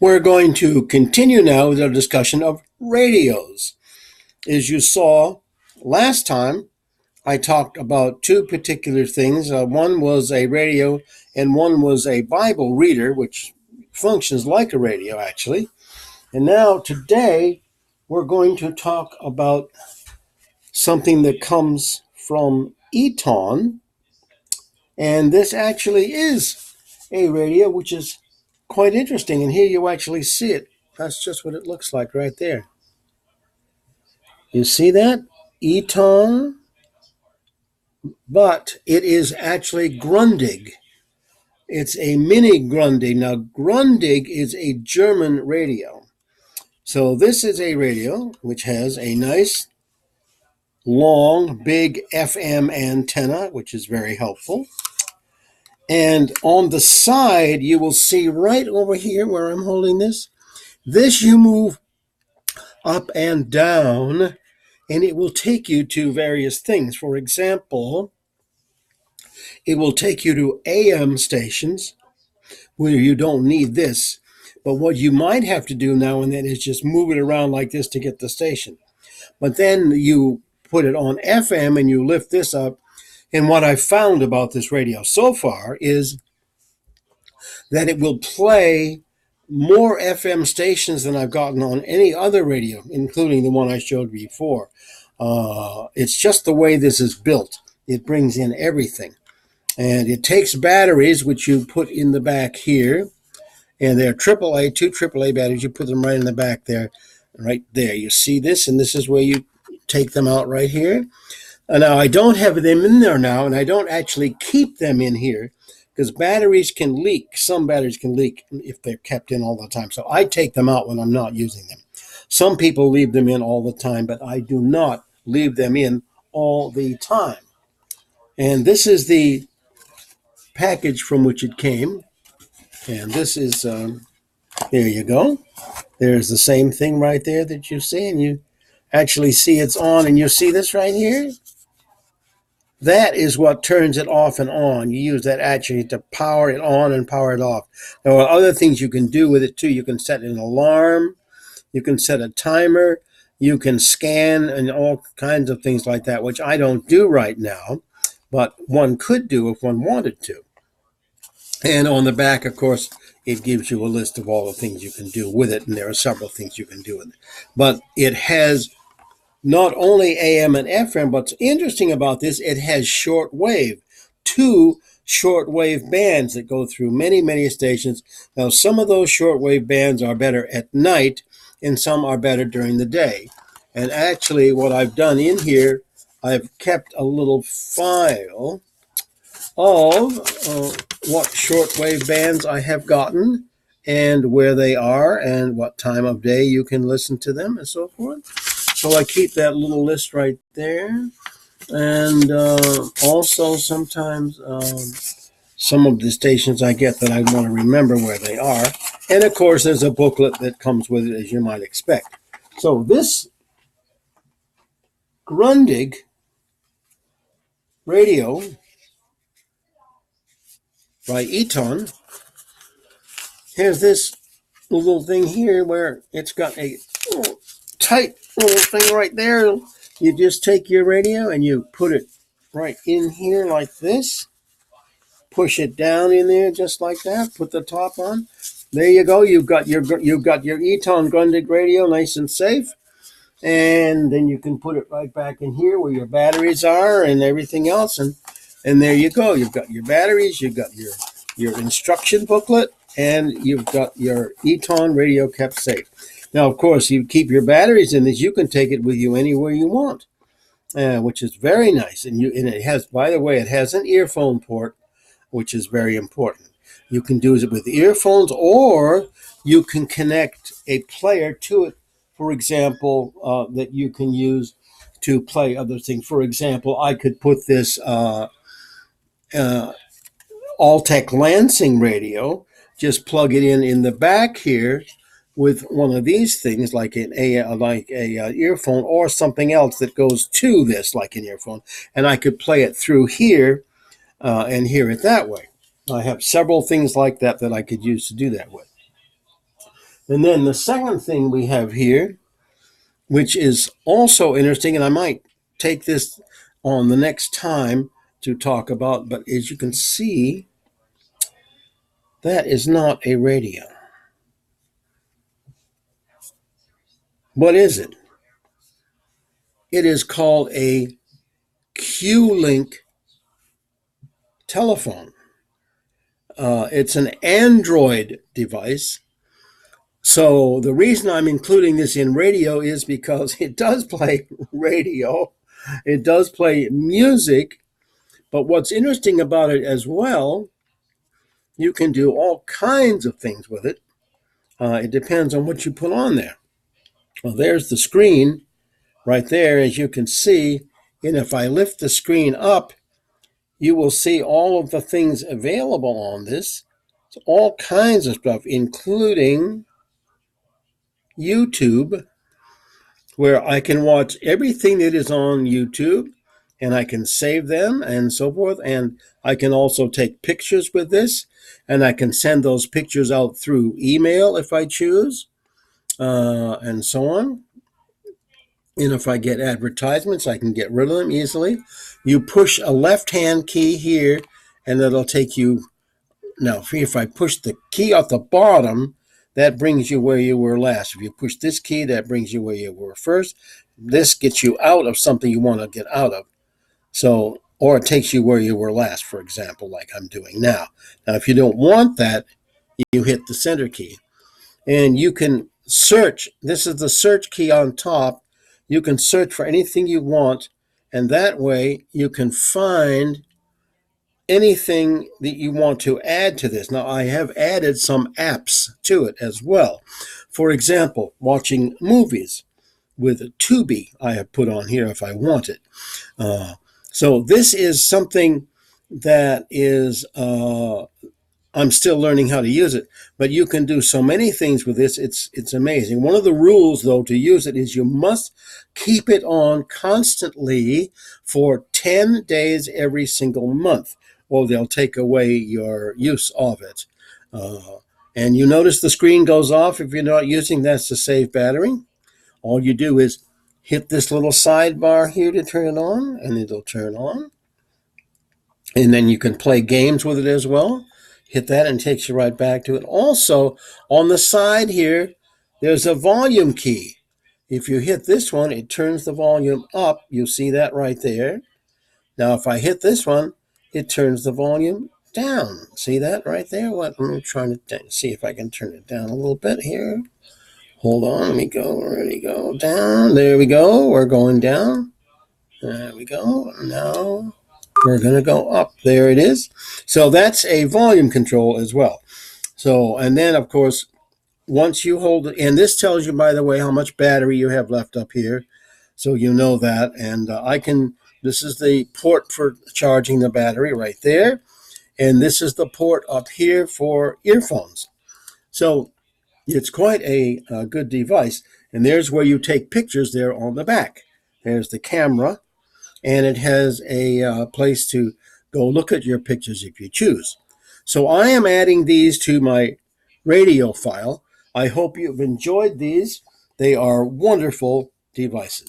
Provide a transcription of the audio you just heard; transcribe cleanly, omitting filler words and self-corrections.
We're going to continue now with our discussion of radios. As you saw last time, I talked about two particular things. One was a radio, and one was a Bible reader, which functions like a radio, actually. And now, today, we're going to talk about something that comes from Eton. And this actually is a radio, which is quite interesting. And here you actually see it. That's just what it looks like right there. You see that? Eton, but it is actually Grundig. It's a mini Grundig. Now, Grundig is a German radio. So this is a radio which has a nice, long, big FM antenna, which is very helpful. And on the side, you will see right over here where I'm holding this. This you move up and down, and it will take you to various things. For example, it will take you to AM stations where you don't need this. But what you might have to do now and then is just move it around like this to get the station. But then you put it on FM and you lift this up. And what I've found about this radio so far is that it will play more FM stations than I've gotten on any other radio, including the one I showed before. It's just the way this is built. It brings in everything. And it takes batteries, which you put in the back here. And they're AAA, two AAA batteries. You put them right in the back there, right there. You see this, and this is where you take them out right here. Now, I don't have them in there now, and I don't actually keep them in here because batteries can leak. Some batteries can leak if they're kept in all the time. So I take them out when I'm not using them. Some people leave them in all the time, but I do not leave them in all the time. And this is the package from which it came. And this is, there you go. There's the same thing right there that you see, and you actually see it's on, and you see this right here? That is what turns it off and on. You use that actually to power it on and power it off. There are other things you can do with it too. You can set an alarm, you can set a timer, you can scan, and all kinds of things like that, which I don't do right now, but one could do if one wanted to. And on the back, of course, it gives you a list of all the things you can do with it, and there are several things you can do with it. But it has not only AM and FM, but what's interesting about this, it has short wave, two short wave bands that go through many, many stations. Now, some of those short wave bands are better at night, and some are better during the day. And actually, what I've done in here, I've kept a little file of what shortwave bands I have gotten and where they are and what time of day you can listen to them and so forth. So I keep that little list right there. And also sometimes some of the stations I get that I want to remember where they are. And of course, there's a booklet that comes with it, as you might expect. So this Grundig radio by Eton has this little thing here where it's got a little tight little thing right there. You just take your radio and you put it right in here like this. Push it down in there just like that. Put the top on. There you go. You've got your Eton Grundig radio, nice and safe. And then you can put it right back in here where your batteries are and everything else. And there you go. You've got your batteries. You've got your instruction booklet. And you've got your Eton radio kept safe. Now, of course, you keep your batteries in this. You can take it with you anywhere you want, which is very nice. And it has, by the way, it has an earphone port, which is very important. You can do it with earphones, or you can connect a player to it, for example, that you can use to play other things. For example, I could put this Altec Lansing radio, just plug it in the back here with one of these things like a earphone or something else that goes to this like an earphone, and I could play it through here and hear it that way. I have several things like that I could use to do that with. And then the second thing we have here, which is also interesting, and I might take this on the next time to talk about, but as you can see, that is not a radio. What is it? It is called a Q-Link telephone. It's an Android device. So the reason I'm including this in radio is because it does play radio, it does play music, but what's interesting about it as well, you can do all kinds of things with it. It depends on what you put on there. Well, there's the screen right there, as you can see. And if I lift the screen up, you will see all of the things available on this. So all kinds of stuff, including YouTube, where I can watch everything that is on YouTube and I can save them and so forth. And I can also take pictures with this, and I can send those pictures out through email if I choose, and so on. And if I get advertisements, I can get rid of them easily. You push a left-hand key here, and it'll take you. Now, if I push the key at the bottom, that brings you where you were last. If you push this key, that brings you where you were first. This gets you out of something you want to get out of. So, or it takes you where you were last, for example, like I'm doing now. Now, if you don't want that, you hit the center key. And you can search. This is the search key on top. You can search for anything you want, and that way you can find anything that you want to add to this. Now, I have added some apps to it as well. For example, watching movies with Tubi, I have put on here if I want it. So this is something that is, I'm still learning how to use it, but you can do so many things with this. It's amazing. One of the rules, though, to use it is you must keep it on constantly for 10 days every single month, or they'll take away your use of it. And you notice the screen goes off if you're not using. That's to save battery. All you do is hit this little sidebar here to turn it on, and it'll turn on. And then you can play games with it as well. Hit that and it takes you right back to it. Also, on the side here, there's a volume key. If you hit this one, it turns the volume up. You see that right there. Now, if I hit this one, it turns the volume down. See that right there? I'm trying to see if I can turn it down a little bit here. Hold on, let me go. Ready, go down. There we go. We're going down. There we go. Now we're going to go up. There it is. So that's a volume control as well. So, and then of course, once you hold it, and this tells you, by the way, how much battery you have left up here. So you know that. And this is the port for charging the battery right there. And this is the port up here for earphones. So it's quite a good device. And there's where you take pictures there on the back. There's the camera. And it has a place to go look at your pictures if you choose. So I am adding these to my radio file. I hope you've enjoyed these. They are wonderful devices.